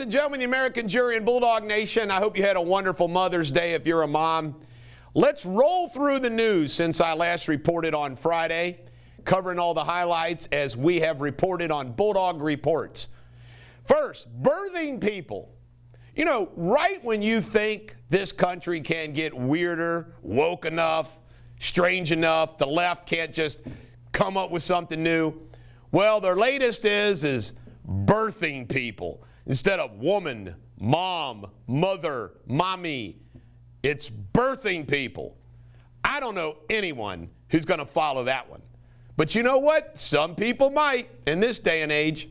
Ladies and gentlemen, the American jury and Bulldog Nation, I hope you had a wonderful Mother's Day if you're a mom. Let's roll through the news since I last reported on Friday, covering all the highlights as we have reported on Bulldog Reports. First, birthing people. You know, right when you think this country can get weirder, woke enough, strange enough, the left can't just come up with something new, well, their latest is birthing people. Instead of woman, mom, mother, mommy, it's birthing people. I don't know anyone who's going to follow that one. But you know what? Some people might in this day and age.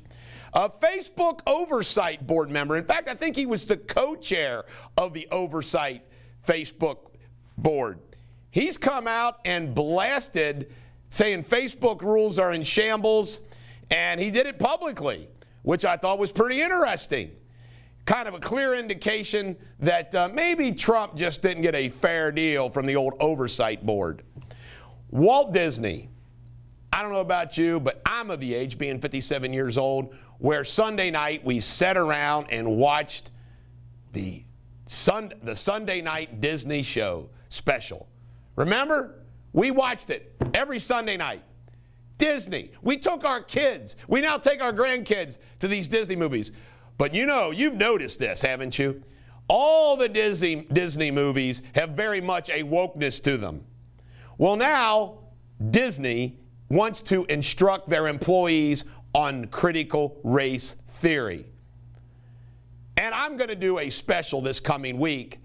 A Facebook Oversight Board member, in fact, I think he was the co-chair of the Oversight Facebook Board. He's come out and blasted saying Facebook rules are in shambles, and he did it publicly, which I thought was pretty interesting. Kind of a clear indication that maybe Trump just didn't get a fair deal from the old Oversight Board. Walt Disney, I don't know about you, but I'm of the age, being 57 years old, where Sunday night we sat around and watched the Sunday night Disney show special. Remember? We watched it every Sunday night. Disney. We took our kids. We now take our grandkids to these Disney movies. But you know, you've noticed this, haven't you? All the Disney movies have very much a wokeness to them. Well, now Disney wants to instruct their employees on critical race theory. And I'm going to do a special this coming week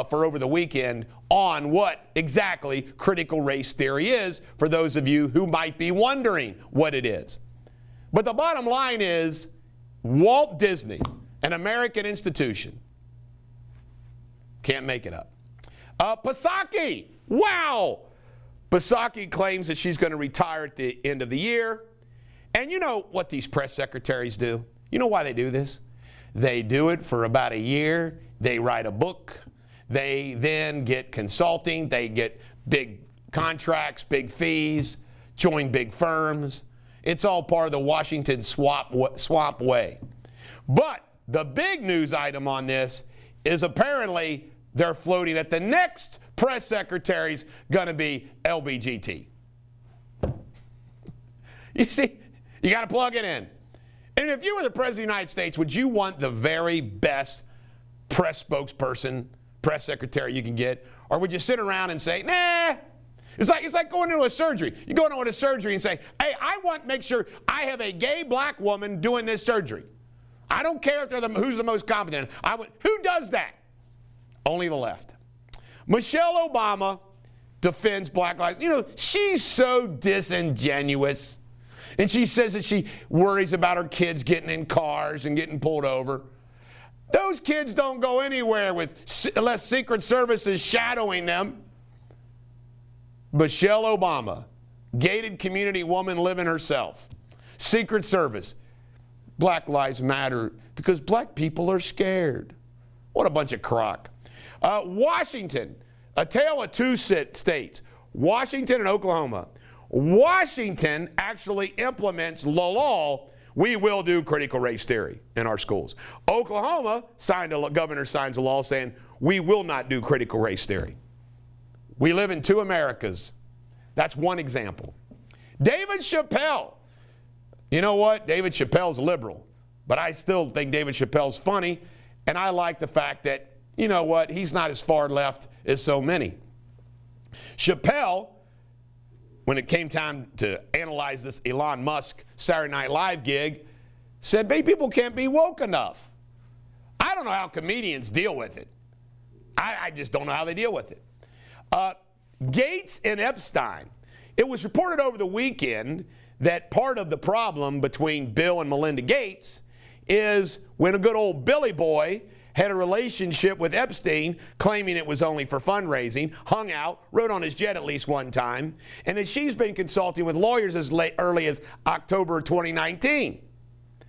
for over the weekend on what exactly critical race theory is for those of you who might be wondering what it is. But the bottom line is Walt Disney, an American institution, can't make it up. Psaki, wow! Psaki claims that she's going to retire at the end of the year. And you know what these press secretaries do? You know why they do this? They do it for about a year. They write a book. They then get consulting. They get big contracts, big fees, join big firms. It's all part of the Washington swamp way. But the big news item on this is apparently they're floating that the next press secretary's going to be LBGT. You see, you got to plug it in. And if you were the President of the United States, would you want the very best press spokesperson, press secretary you can get? Or would you sit around and say, nah? It's like going into a surgery. You go into a surgery and say, hey, I want to make sure I have a gay black woman doing this surgery. I don't care if they're who's the most competent. Who does that? Only the left. Michelle Obama defends black lives. You know, she's so disingenuous. And she says that she worries about her kids getting in cars and getting pulled over. Those kids don't go anywhere unless Secret Service is shadowing them. Michelle Obama, gated community woman living herself. Secret Service. Black Lives Matter because black people are scared. What a bunch of crock. Washington, a tale of two states, Washington and Oklahoma. Washington actually implements the law, we will do critical race theory in our schools. Oklahoma, governor signs a law saying we will not do critical race theory. We live in two Americas. That's one example. David Chappelle. You know what? David Chappelle's liberal, but I still think David Chappelle's funny, and I like the fact that, you know what, he's not as far left as so many. Chappelle, when it came time to analyze this Elon Musk Saturday Night Live gig, said, "Hey, people can't be woke enough." I don't know how comedians deal with it. I just don't know how they deal with it. Gates and Epstein. It was reported over the weekend that part of the problem between Bill and Melinda Gates is when a good old Billy boy had a relationship with Epstein, claiming it was only for fundraising, hung out, rode on his jet at least one time, and that she's been consulting with lawyers as early as October 2019.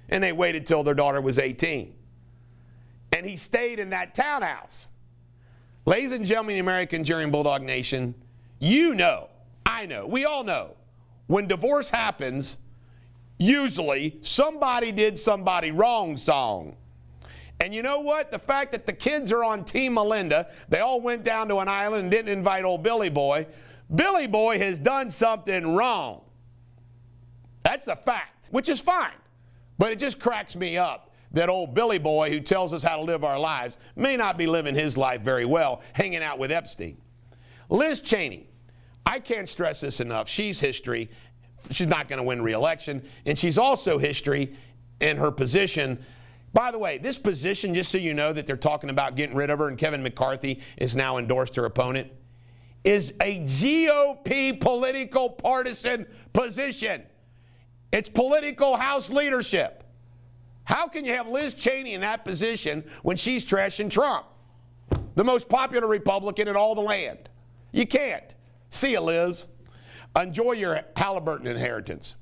And they waited till their daughter was 18. And he stayed in that townhouse. Ladies and gentlemen, the American jury and Bulldog Nation, you know, I know, we all know, when divorce happens, usually somebody did somebody wrong song. And you know what? The fact that the kids are on Team Melinda, they all went down to an island and didn't invite old Billy Boy. Billy Boy has done something wrong. That's a fact, which is fine. But it just cracks me up that old Billy Boy, who tells us how to live our lives, may not be living his life very well, hanging out with Epstein. Liz Cheney, I can't stress this enough. She's history. She's not going to win re-election. And she's also history in her position. By the way, this position, just so you know that they're talking about getting rid of her and Kevin McCarthy is now endorsed her opponent, is a GOP political partisan position. It's political House leadership. How can you have Liz Cheney in that position when she's trashing Trump, the most popular Republican in all the land? You can't. See you, Liz. Enjoy your Halliburton inheritance.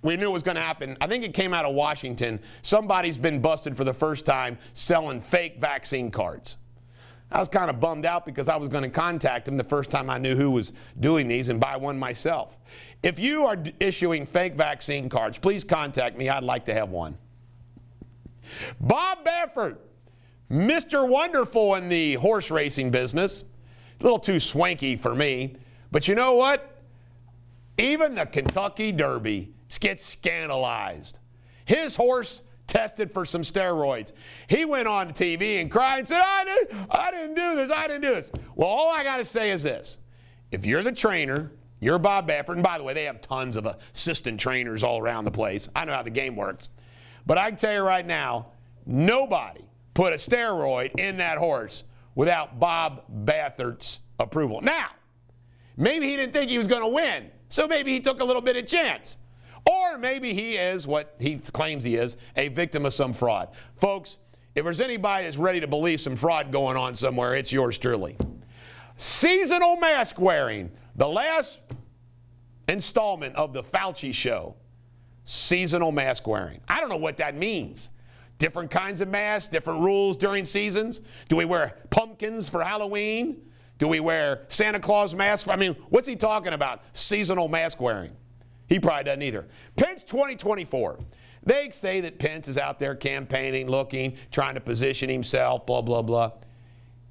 We knew it was going to happen. I think it came out of Washington. Somebody's been busted for the first time selling fake vaccine cards. I was kind of bummed out because I was going to contact him the first time I knew who was doing these and buy one myself. If you are issuing fake vaccine cards, please contact me. I'd like to have one. Bob Baffert, Mr. Wonderful in the horse racing business. A little too swanky for me. But you know what? Even the Kentucky Derby gets scandalized. His horse tested for some steroids. He went on TV and cried and said, I didn't do this. Well, all I got to say is this. If you're the trainer, you're Bob Baffert, and by the way, they have tons of assistant trainers all around the place. I know how the game works. But I can tell you right now, nobody put a steroid in that horse without Bob Baffert's approval. Now, maybe he didn't think he was going to win, so maybe he took a little bit of chance. Or maybe he is what he claims he is, a victim of some fraud. Folks, if there's anybody that's ready to believe some fraud going on somewhere, it's yours truly. Seasonal mask wearing, the last installment of the Fauci show. Seasonal mask wearing. I don't know what that means. Different kinds of masks, different rules during seasons. Do we wear pumpkins for Halloween? Do we wear Santa Claus masks? I mean, what's he talking about? Seasonal mask wearing. He probably doesn't either. Pence 2024. They say that Pence is out there campaigning, looking, trying to position himself, blah, blah, blah.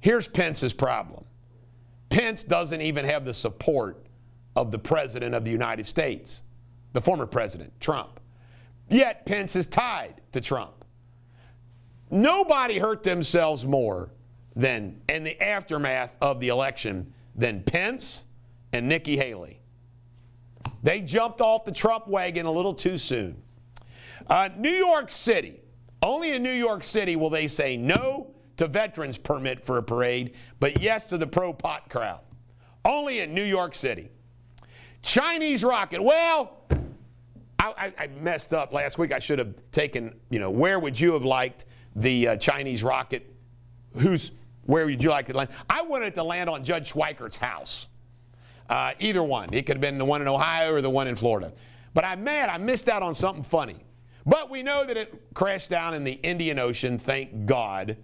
Here's Pence's problem. Pence doesn't even have the support of the President of the United States, the former President, Trump. Yet Pence is tied to Trump. Nobody hurt themselves more than, in the aftermath of the election, than Pence and Nikki Haley. They jumped off the Trump wagon a little too soon. New York City. Only in New York City will they say no to veterans permit for a parade, but yes to the pro-pot crowd. Only in New York City. Chinese rocket. Well, I messed up last week. I should have taken, where would you have liked the Chinese rocket? Where would you like it to land? I wanted it to land on Judge Schweikert's house. Either one. It could have been the one in Ohio or the one in Florida. But I'm mad I missed out on something funny. But we know that it crashed down in the Indian Ocean, thank God,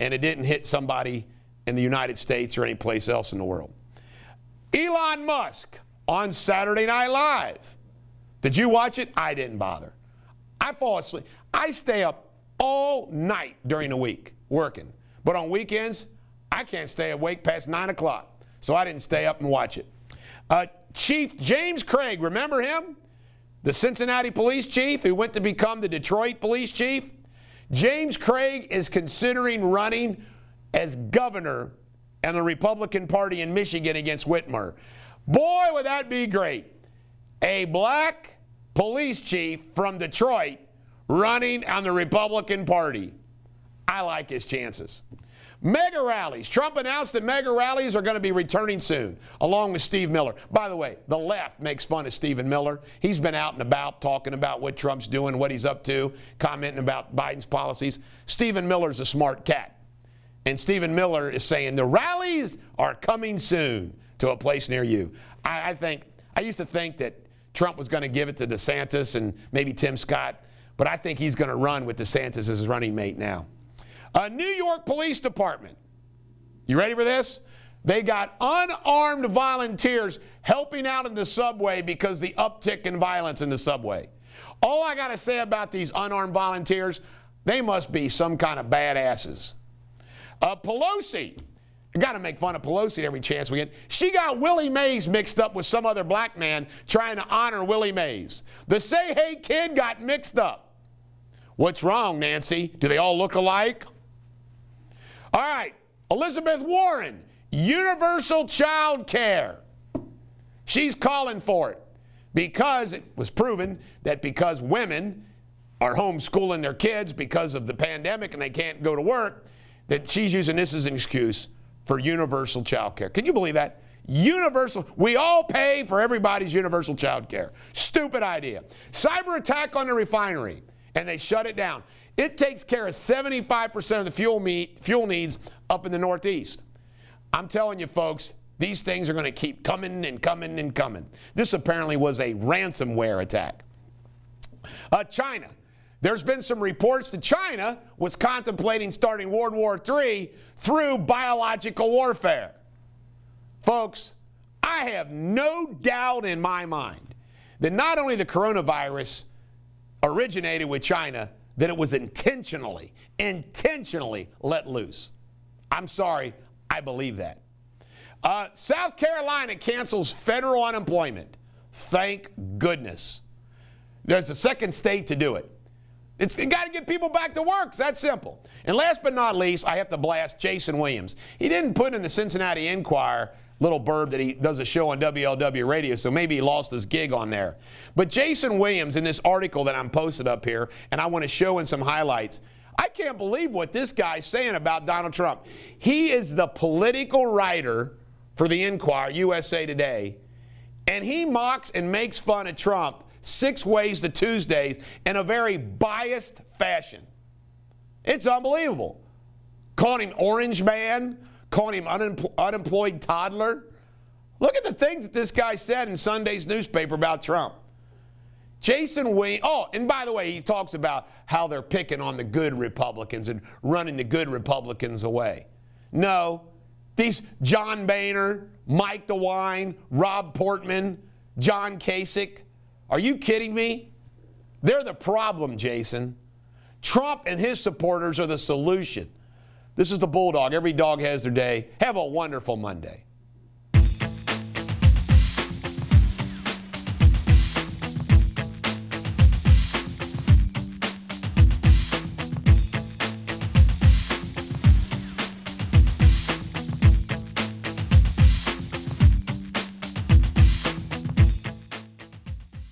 and it didn't hit somebody in the United States or any place else in the world. Elon Musk on Saturday Night Live. Did you watch it? I didn't bother. I fall asleep. I stay up all night during the week working. But on weekends, I can't stay awake past 9 o'clock. So I didn't stay up and watch it. Chief James Craig, remember him? The Cincinnati police chief who went to become the Detroit police chief? James Craig is considering running as governor in the Republican Party in Michigan against Whitmer. Boy, would that be great. A black police chief from Detroit running on the Republican Party. I like his chances. Mega rallies. Trump announced that mega rallies are going to be returning soon, along with Steve Miller. By the way, the left makes fun of Stephen Miller. He's been out and about talking about what Trump's doing, what he's up to, commenting about Biden's policies. Stephen Miller's a smart cat. And Stephen Miller is saying the rallies are coming soon to a place near you. I used to think that Trump was going to give it to DeSantis and maybe Tim Scott, but I think he's going to run with DeSantis as his running mate now. New York Police Department. You ready for this? They got unarmed volunteers helping out in the subway because the uptick in violence in the subway. All I got to say about these unarmed volunteers, They must be some kind of badasses. Pelosi. I got to make fun of Pelosi every chance we get. She got Willie Mays mixed up with some other black man trying to honor Willie Mays. The Say Hey kid got mixed up. What's wrong, Nancy? Do they all look alike? All right, Elizabeth Warren, universal child care. She's calling for it because it was proven that because women are homeschooling their kids because of the pandemic and they can't go to work, that she's using this as an excuse for universal child care. Can you believe that? Universal. We all pay for everybody's universal child care. Stupid idea. Cyber attack on the refinery, and they shut it down. It takes care of 75% of the fuel needs up in the Northeast. I'm telling you, folks, these things are going to keep coming and coming and coming. This apparently was a ransomware attack. China. There's been some reports that China was contemplating starting World War III through biological warfare. Folks, I have no doubt in my mind that not only the coronavirus originated with China, that it was intentionally let loose. I'm sorry, I believe that. South Carolina cancels federal unemployment. Thank goodness. There's a second state to do it. It's got to get people back to work. It's that simple. And last but not least, I have to blast Jason Williams. He didn't put in the Cincinnati Enquirer, little bird that he does a show on WLW radio, so maybe he lost his gig on there. But Jason Williams, in this article that I'm posted up here, and I want to show in some highlights, I can't believe what this guy's saying about Donald Trump. He is the political writer for the Enquirer, USA Today, and he mocks and makes fun of Trump 6 ways to Tuesdays in a very biased fashion. It's unbelievable. Calling him Orange Man, calling him unemployed toddler. Look at the things that this guy said in Sunday's newspaper about Trump. Jason Williams, oh, and by the way, he talks about how they're picking on the good Republicans and running the good Republicans away. No, these John Boehner, Mike DeWine, Rob Portman, John Kasich, are you kidding me? They're the problem, Jason. Trump and his supporters are the solution. This is the Bulldog. Every dog has their day. Have a wonderful Monday.